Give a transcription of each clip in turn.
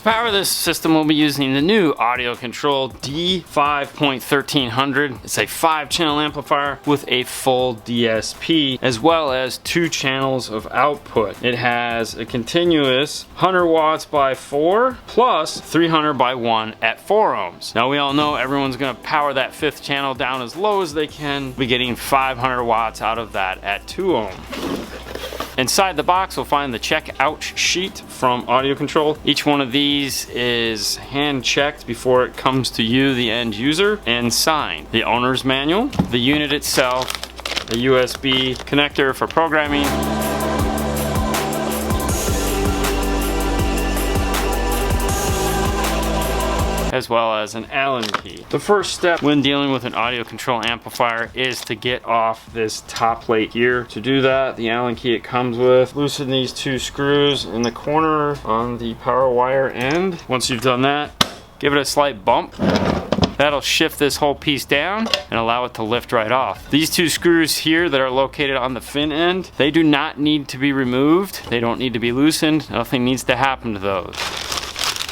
To power this system, we'll be using the new Audiocontrol D5.1300. It's a 5-channel amplifier with a full DSP, as well as 2 channels of output. It has a continuous 100 watts by 4 plus 300 by 1 at 4 ohms. Now we all know everyone's gonna power that 5th channel down as low as they can. We're getting 500 watts out of that at 2 ohms. Inside the box, we'll find the check-out sheet from Audiocontrol. Each one of these is hand-checked before it comes to you, the end user, and signed. The owner's manual, the unit itself, a USB connector for programming, as well as an Allen key. The first step when dealing with an Audiocontrol amplifier is to get off this top plate here. To do that, the Allen key it comes with, loosen these 2 screws in the corner on the power wire end. Once you've done that, give it a slight bump. That'll shift this whole piece down and allow it to lift right off. These 2 screws here that are located on the fin end, they do not need to be removed. They don't need to be loosened. Nothing needs to happen to those.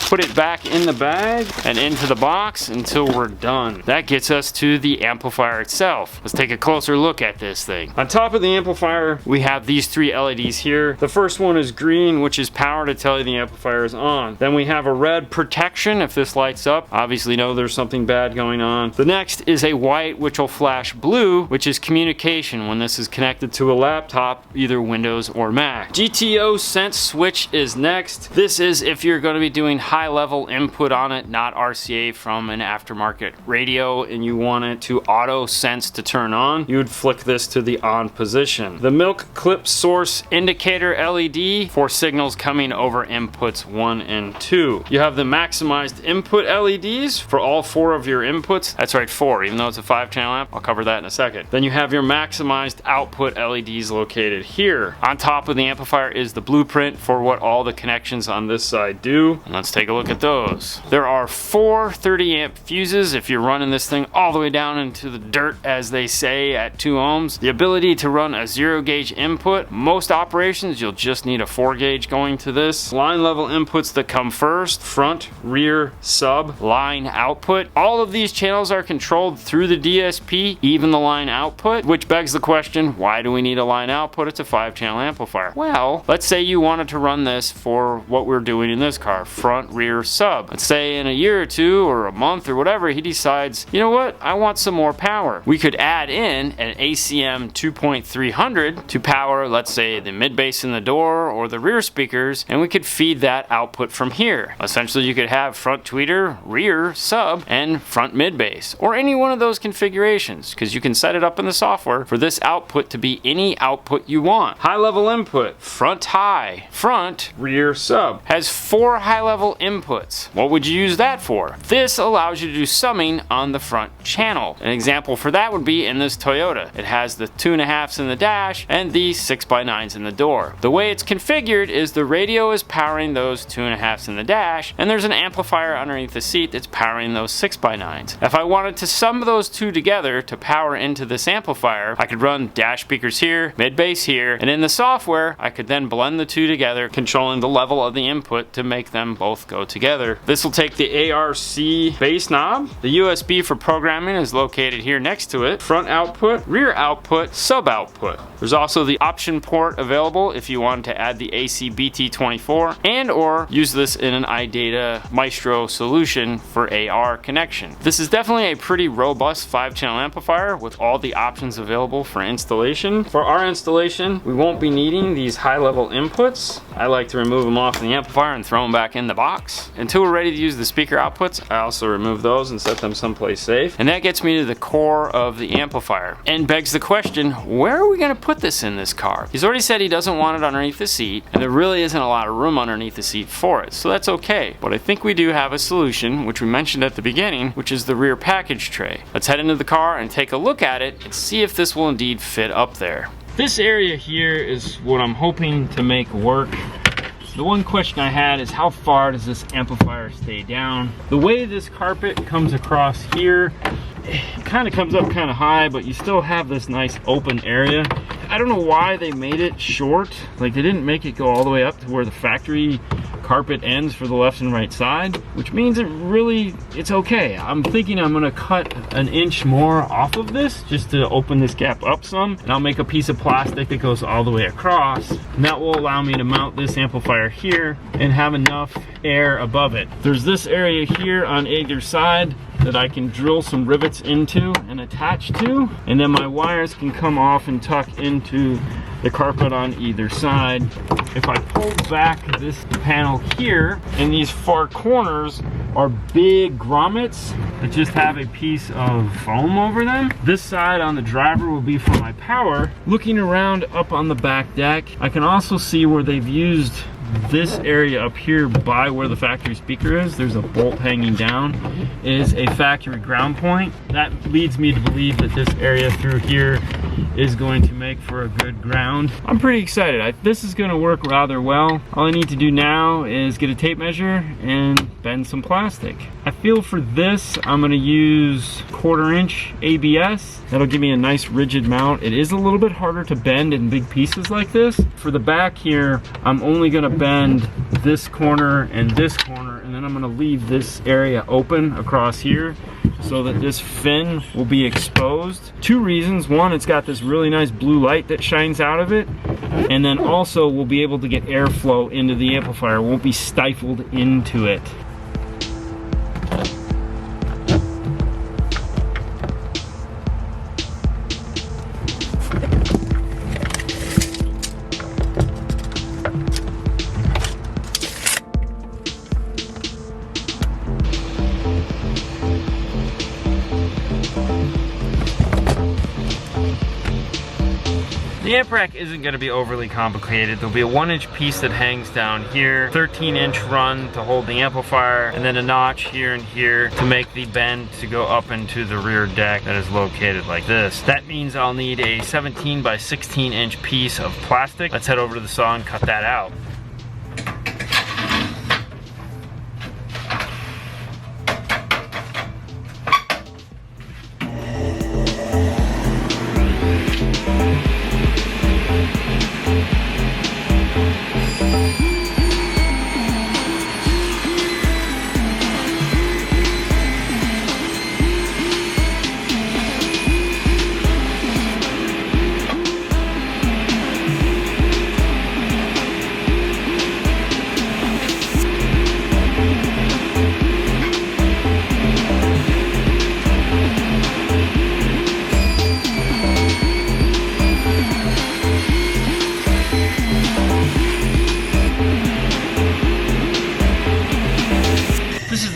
Put it back in the bag and into the box until we're done. That gets us to the amplifier itself. Let's take a closer look at this thing. On top of the amplifier, we have these 3 LEDs here. The first one is green, which is power to tell you the amplifier is on. Then we have a red protection if this lights up. Obviously know there's something bad going on. The next is a white, which will flash blue, which is communication when this is connected to a laptop, either Windows or Mac. GTO sense switch is next. This is if you're going to be doing high level input on it, not RCA from an aftermarket radio, and you want it to auto sense to turn on, you would flick this to the on position. The milk clip source indicator LED for signals coming over inputs 1 and 2. You have the maximized input LEDs for all 4 of your inputs. That's right, 4, even though it's a 5-channel amp. I'll cover that in a second. Then you have your maximized output LEDs located here. On top of the amplifier is the blueprint for what all the connections on this side do. And let's take a look at those. There are 4 30 amp fuses if you're running this thing all the way down into the dirt, as they say, at 2 ohms. The ability to run a 0 gauge input. Most operations you'll just need a 4 gauge going to this. Line level inputs that come first: front, rear, sub, line output. All of these channels are controlled through the DSP, even the line output, which begs the question, why do we need a line output? It's a 5-channel amplifier. Well, let's say you wanted to run this for what we're doing in this car, front, rear, sub. Let's say in a year or 2 or a month or whatever, he decides, you know what, I want some more power. We could add in an ACM 2.300 to power, let's say, the mid bass in the door or the rear speakers, and we could feed that output from here. Essentially, you could have front tweeter, rear sub, and front mid bass, or any one of those configurations, because you can set it up in the software for this output to be any output you want. High level input, front high, front, rear sub, has 4 high level inputs. What would you use that for? This allows you to do summing on the front channel. An example for that would be in this Toyota. It has the 2.5s in the dash and the 6x9s in the door. The way it's configured is the radio is powering those 2.5s in the dash, and there's an amplifier underneath the seat that's powering those 6x9s. If I wanted to sum those 2 together to power into this amplifier, I could run dash speakers here, mid bass here, and in the software I could then blend the 2 together, controlling the level of the input to make them both go together. This will take the ARC bass knob. The USB for programming is located here next to it. Front output, rear output, sub output. There's also the option port available if you want to add the AC BT24 and or use this in an iData Maestro solution for AR connection. This is definitely a pretty robust 5-channel amplifier with all the options available for installation. For our installation, we won't be needing these high-level inputs. I like to remove them off the amplifier and throw them back in the box. Until we're ready to use the speaker outputs, I also remove those and set them someplace safe. And that gets me to the core of the amplifier. And begs the question, where are we going to put this in this car? He's already said he doesn't want it underneath the seat, and there really isn't a lot of room underneath the seat for it, so that's okay. But I think we do have a solution, which we mentioned at the beginning, which is the rear package tray. Let's head into the car and take a look at it and see if this will indeed fit up there. This area here is what I'm hoping to make work. The one question I had is, how far does this amplifier stay down? The way this carpet comes across here, it kind of comes up kind of high, but you still have this nice open area. I don't know why they made it short. Like, they didn't make it go all the way up to where the factory carpet ends for the left and right side, which means it's okay. I'm thinking I'm gonna cut an inch more off of this just to open this gap up some, and I'll make a piece of plastic that goes all the way across, and that will allow me to mount this amplifier here and have enough air above it. There's this area here on either side that I can drill some rivets into and attach to, and then my wires can come off and tuck into the carpet on either side. If I pull back this panel here, and these far corners are big grommets that just have a piece of foam over them. This side on the driver will be for my power. Looking around up on the back deck, I can also see where they've used this area up here by where the factory speaker is. There's a bolt hanging down, is a factory ground point. That leads me to believe that this area through here is going to make for a good ground. I'm pretty excited. This is going to work rather well. All I need to do now is get a tape measure and bend some plastic. I feel for this I'm going to use 1/4 inch ABS. That'll give me a nice rigid mount. It is a little bit harder to bend in big pieces like this. For the back here, I'm only going to bend this corner, and then I'm going to leave this area open across here so that this fin will be exposed. 2 reasons. One, it's got this really nice blue light that shines out of it, and then also we'll be able to get airflow into the amplifier. It won't be stifled into it. The amp rack isn't going to be overly complicated. There'll be a 1-inch piece that hangs down here, 13-inch run to hold the amplifier, and then a notch here and here to make the bend to go up into the rear deck that is located like this. That means I'll need a 17 by 16-inch piece of plastic. Let's head over to the saw and cut that out.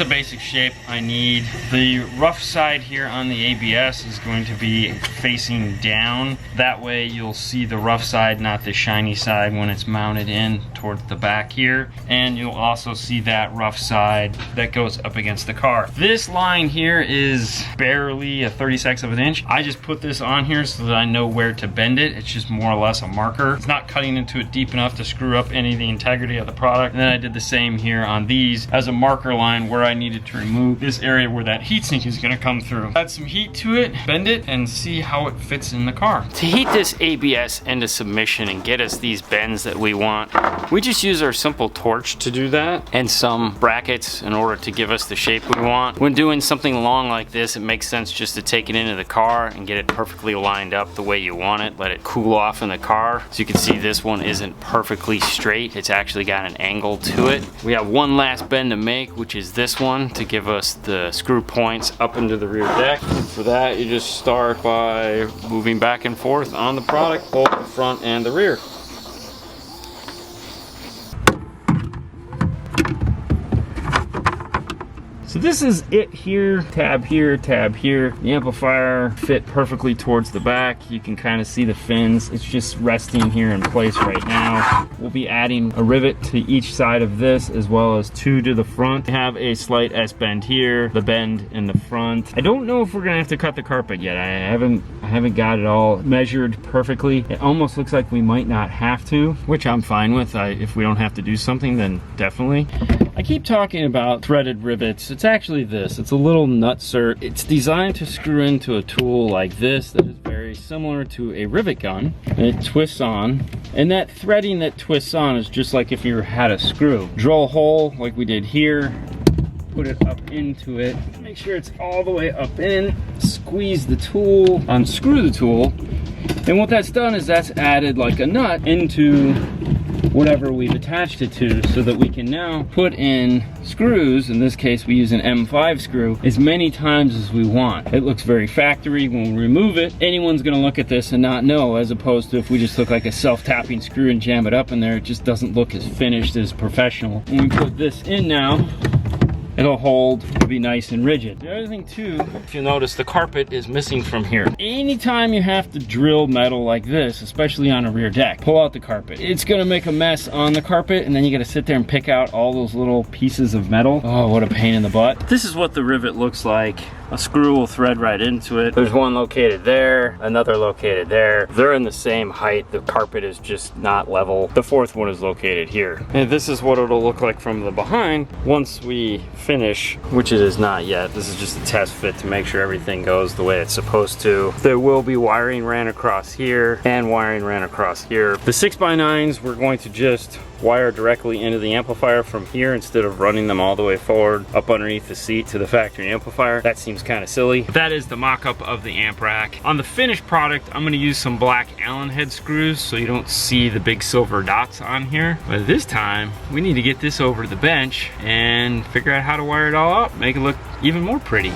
Basic shape I need. The rough side here on the ABS is going to be facing down. That way you'll see the rough side, not the shiny side, when it's mounted in towards the back here. And you'll also see that rough side that goes up against the car. This line here is barely a 36th of an inch. I just put this on here so that I know where to bend it. It's just more or less a marker. It's not cutting into it deep enough to screw up any of the integrity of the product. And then I did the same here on these as a marker line where I needed to remove this area where that heatsink is going to come through. Add some heat to it, bend it, and see how it fits in the car. To heat this ABS into submission and get us these bends that we want, we just use our simple torch to do that, and some brackets in order to give us the shape we want. When doing something long like this, it makes sense just to take it into the car and get it perfectly lined up the way you want it. Let it cool off in the car. So you can see this one isn't perfectly straight. It's actually got an angle to it. We have one last bend to make, which is this one, to give us the screw points up into the rear deck. For that, you just start by moving back and forth on the product, both the front and the rear. So this is it here, tab here, tab here. The amplifier fit perfectly towards the back. You can kind of see the fins. It's just resting here in place right now. We'll be adding a rivet to each side of this, as well as 2 to the front. I have a slight S-bend here, the bend in the front. I don't know if we're gonna have to cut the carpet yet. I haven't got it all measured perfectly. It almost looks like we might not have to, which I'm fine with. If we don't have to do something, then definitely. I keep talking about threaded rivets. It's actually this. It's a little nutsert. It's designed to screw into a tool like this that is very very similar to a rivet gun. It twists on, and that threading that twists on is just like if you had a screw. Drill a hole like we did here, put it up into it, make sure it's all the way up in, squeeze the tool, unscrew the tool, and what that's done is that's added like a nut into whatever we've attached it to, so that we can now put in screws. In this case we use an M5 screw as many times as we want. It looks very factory. When we remove it, anyone's gonna look at this and not know, as opposed to if we just look like a self-tapping screw and jam it up in there, it just doesn't look as finished, as professional. When we put this in now, it'll hold, it'll be nice and rigid. The other thing too, if you notice, the carpet is missing from here. Anytime you have to drill metal like this, especially on a rear deck, pull out the carpet. It's gonna make a mess on the carpet, and then you gotta sit there and pick out all those little pieces of metal. Oh, what a pain in the butt. This is what the rivet looks like. A screw will thread right into it. There's one located there, another located there. They're in the same height. The carpet is just not level. The fourth one is located here. And this is what it'll look like from the behind once we finish, which it is not yet. This is just a test fit to make sure everything goes the way it's supposed to. There will be wiring ran across here and wiring ran across here. The 6x9s, we're going to just wire directly into the amplifier from here instead of running them all the way forward up underneath the seat to the factory amplifier. That seems kind of silly. That is the mock-up of the amp rack. On the finished product, I'm going to use some black Allen head screws so you don't see the big silver dots on here. But this time, we need to get this over to the bench and figure out how to wire it all up, make it look even more pretty.